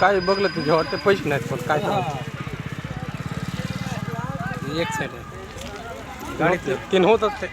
काय बघलं तुझ्या वाटते पैसे नाहीत पण काय एक साईड आहे गाडी तीन होत असते.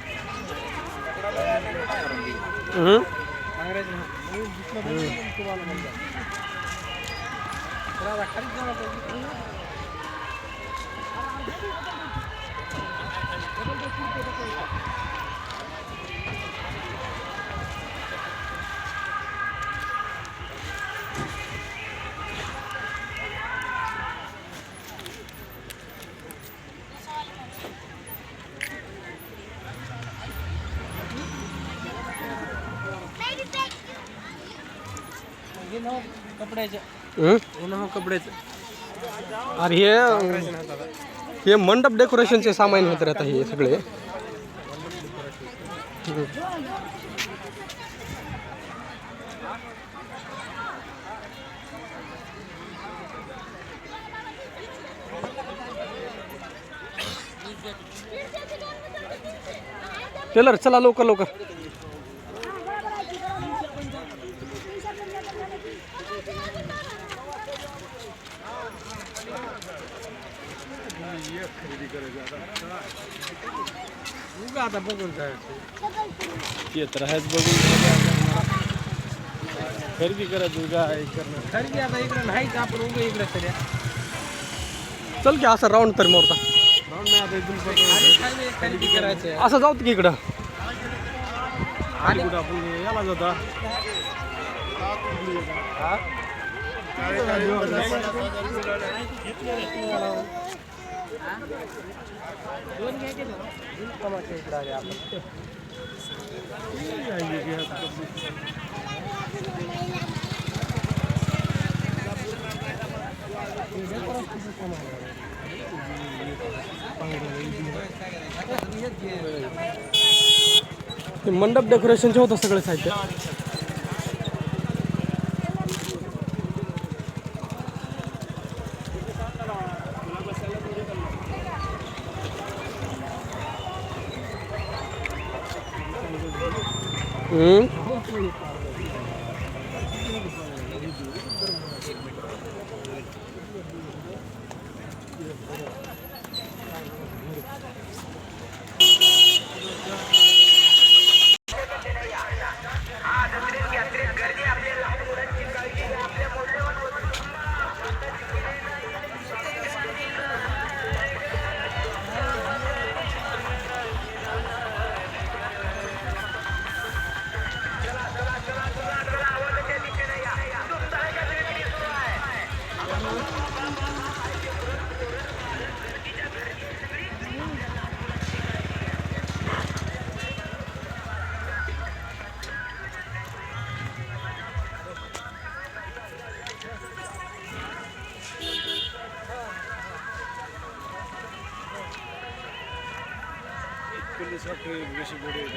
कपड्याचं अरे हे मंडप डेकोरेशनचे सामान होत राहतात हे सगळे. टेलर चला लवकर लवकर. आता बघून ते तर आहेच बघून खरेदी करा दुर्गा करणं खरेदी आता इकडे नाहीच आपण उभं इकडे तरी चल की असं राऊंड तर मोरता खरेदी करायचं असं जाऊ की इकडं आणि आपण याला जाता दोन घ्यायचे ना इकडे आले आपण मंडप डेकोरेशनचे होतं सगळं साहित्य.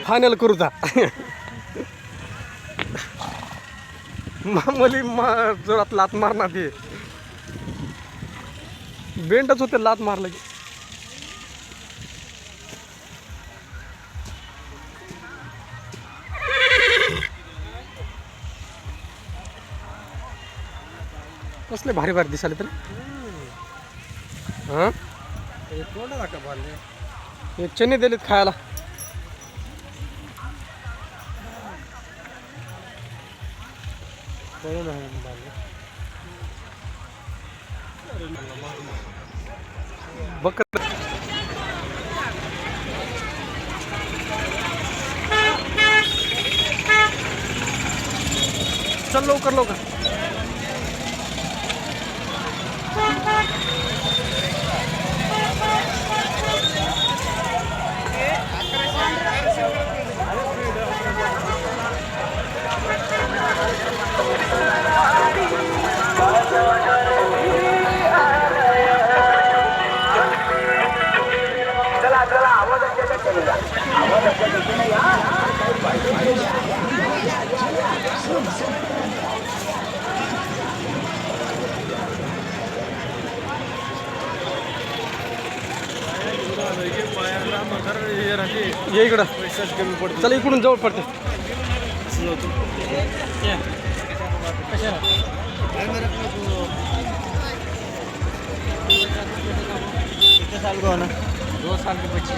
फायनल करू जा. मामूली जोरात लात मारणार ते बेंडच होते लात मारलं की. कसले भारी भारी दिसाले तर हां हे चणे दिलेत खायला. बकर चल लवकर लवकर. ये इकडं चला इकडून जवळ पडते साल को ना 2 साल के बच्चे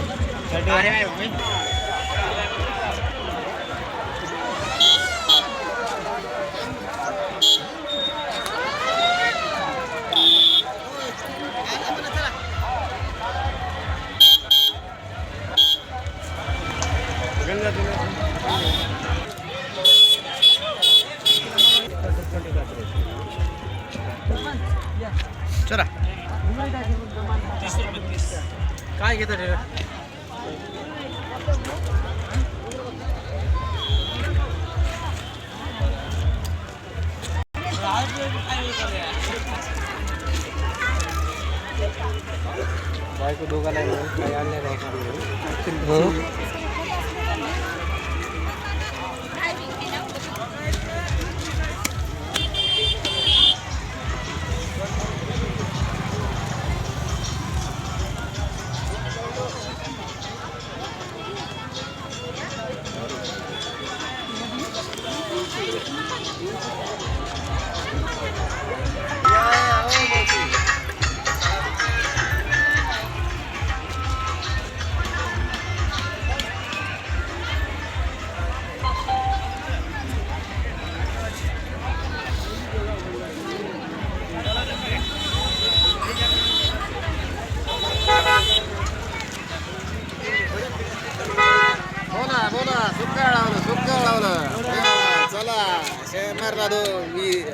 चला काय घेतात रे बायको दोघाला काही आणले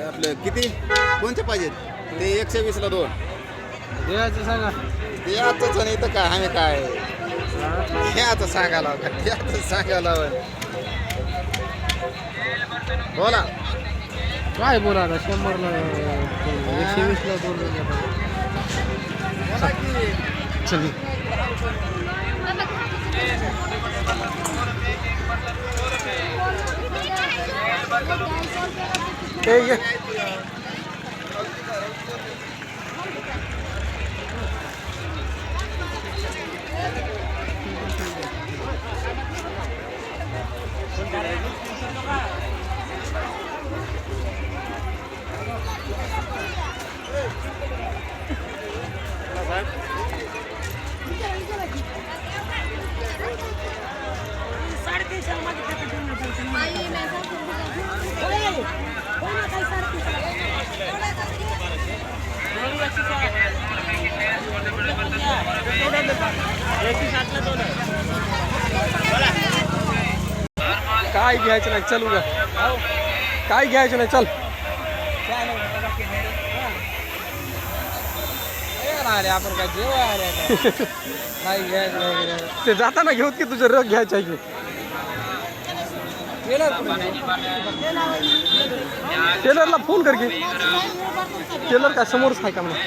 आपलं किती कोणते पाहिजेत ते 120 ला 2 देवाचं सांगा ते आताच नाही तर काय आम्ही काय हे आता सांगायला का ते आता सांगायला बोला काय बोला आता 100 ला 120 ला 2 चल ये काय घ्यायचं नाही चल उगा काय घ्यायचं नाही चल आपण काय जेव्हा आले काय घ्यायचं नाही ते जाताना घेऊत की तुझं रग घ्यायचं आहे की टेलरला फोन कर की टेलर काय समोरच आहे का म्हणा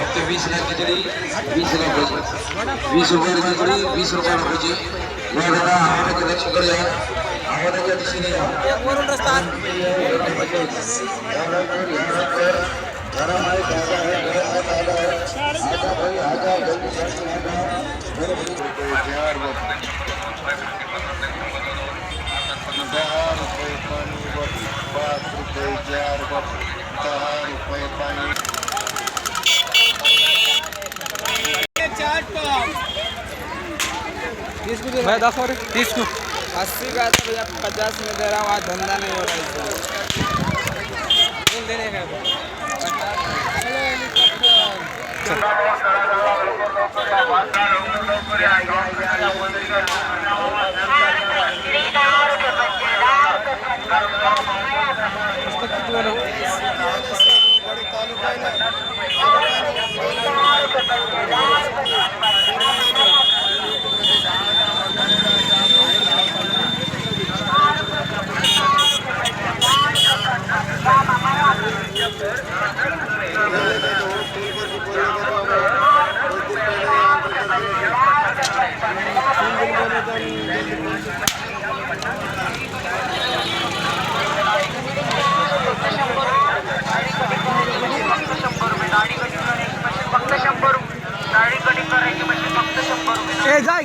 फक्त 20 ला खिचडी 20 ला भजी 20 रुपये खिचडी 20 रुपये भजी या दादा आम्हाला लक्ष करूया आम्हाच्या दिशेने या वरून रस्ता भाई दाखव रे 30 को 80 का तो भैया 50 में दे रहा हूँ धंधा नहीं हो रहा है देने का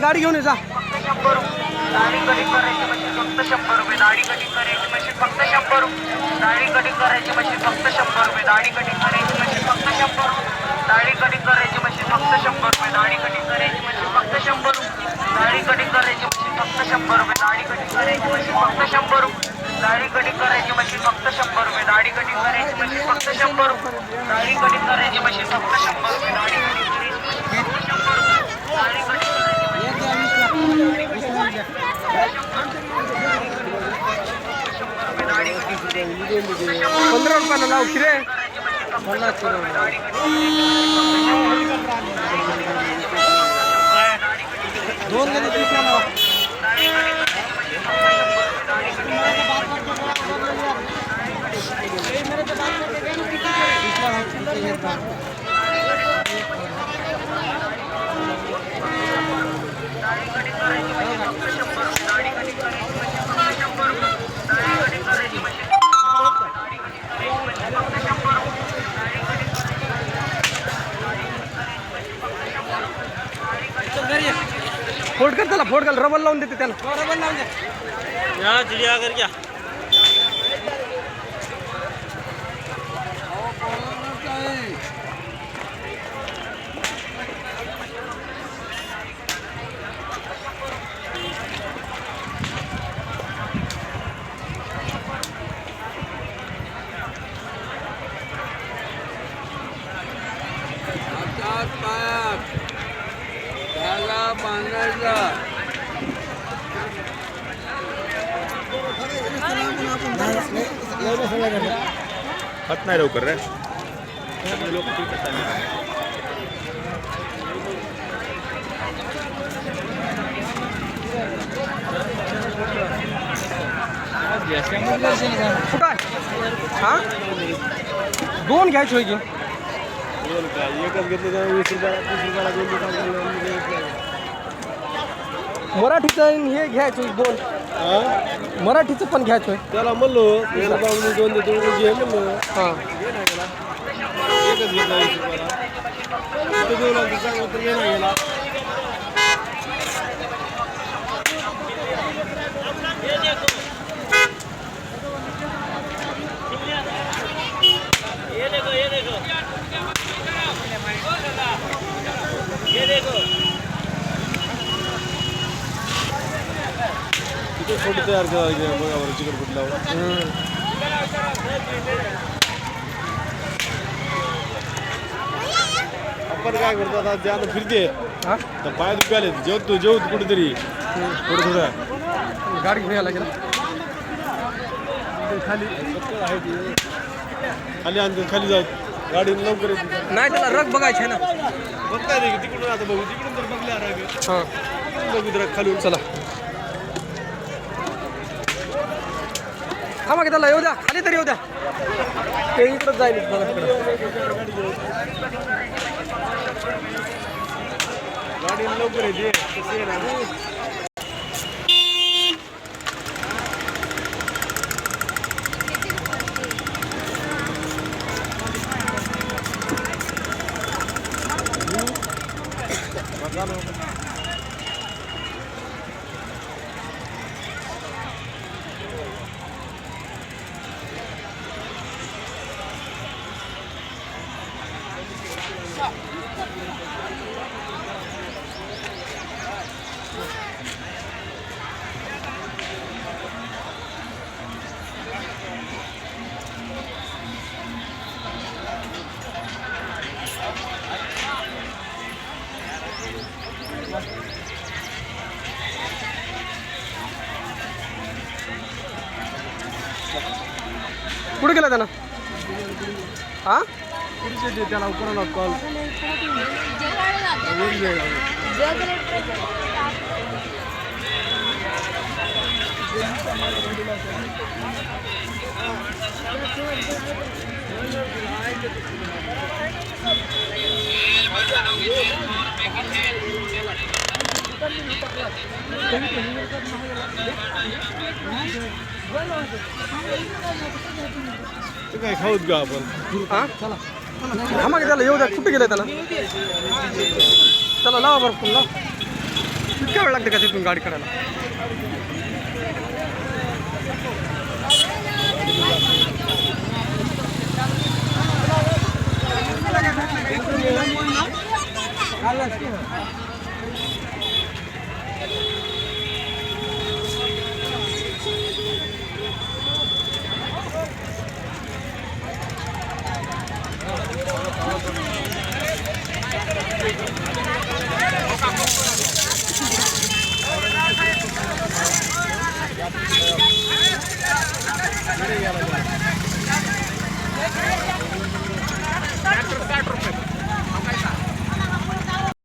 गाडी घेऊन ये जा. दाढी कटिंग करायची मशीन फक्त 100 रुपये. दाढी कटिंग करायची मशीन फक्त 100 रुपये. दाढी कटिंग करायची मशीन फक्त 100 रुपये. दाढी कटिंग करायची मशीन फक्त 100 रुपये. दाढी कटिंग करायची मशीन फक्त 100 रुपये. दाढी कटिंग करायची मशीन फक्त 100 रुपये. दाढी कटिंग करायची मशीन फक्त 100 रुपये. दाढी कटिंग करायची मशीन फक्त 100 रुपये. दाढी कटिंग करायची मशीन फक्त 100 रुपये. दाढी कटिंग करायची मशीन फक्त 100 रुपये. दाढी कटिंग करायची मशीन फक्त 100 रुपये. दाढी कटिंग करायची मशीन फक्त 100 रुपये. दाढी कटिंग करायची 15 रुपयाला लाव की रे. दोन जणी पिशव्या लावा. फोड कर त्याला, फोड कर, रबर लावून देते त्याला. रबर लावून द्या. यहाँ चिड़ियाघर क्या होत नाही लवकर रे. कुठं आहे? हा 2 घ्यायची होय की. एकच घेतले तर 20 रुपयाला 30 रुपयाला 2 मराठीचं आणि हे घ्यायचं 2. मराठीचं पण घ्यायचं होय. त्याला म्हणलो 2 देतो घे म्हणलो. हां एकच घेतला 20 रुपयाला. तो देऊ लागतो चांगलं तर ये नाही गेला. तिथे फोटो तयार करायचे बघा बरं चिकन कुठला. आपण काय करतो आता ते आता फिरते हां तर पाय दुखायले जेवत कुठेतरी थोडं गाडी घेऊन यायला गेला. खाली खाली आणतो खाली जाऊ गाडी लवकर येते. नाही त्याला रग बघायची आहे ना. बघताय रे तिकडून आता बघू तिकडून तर बघल्या रग हां बघू तर खाली चला. थांबा की त्याला येऊ द्या, खाली तरी येऊ द्या. ते इकडंच जाईल बघा तिकडं. गाडी लवकर येते तसं आहे ना. कुठे गेला त्यानं? हां त्याला कोणाला कॉल ते काय खाऊत का आपण? हां चला थांबा की त्याला येऊ द्या. कुठे गेलं त्याला? चला लावा बरं फोन लावा. इतका वेळ लागते का तिथून गाडी करायला?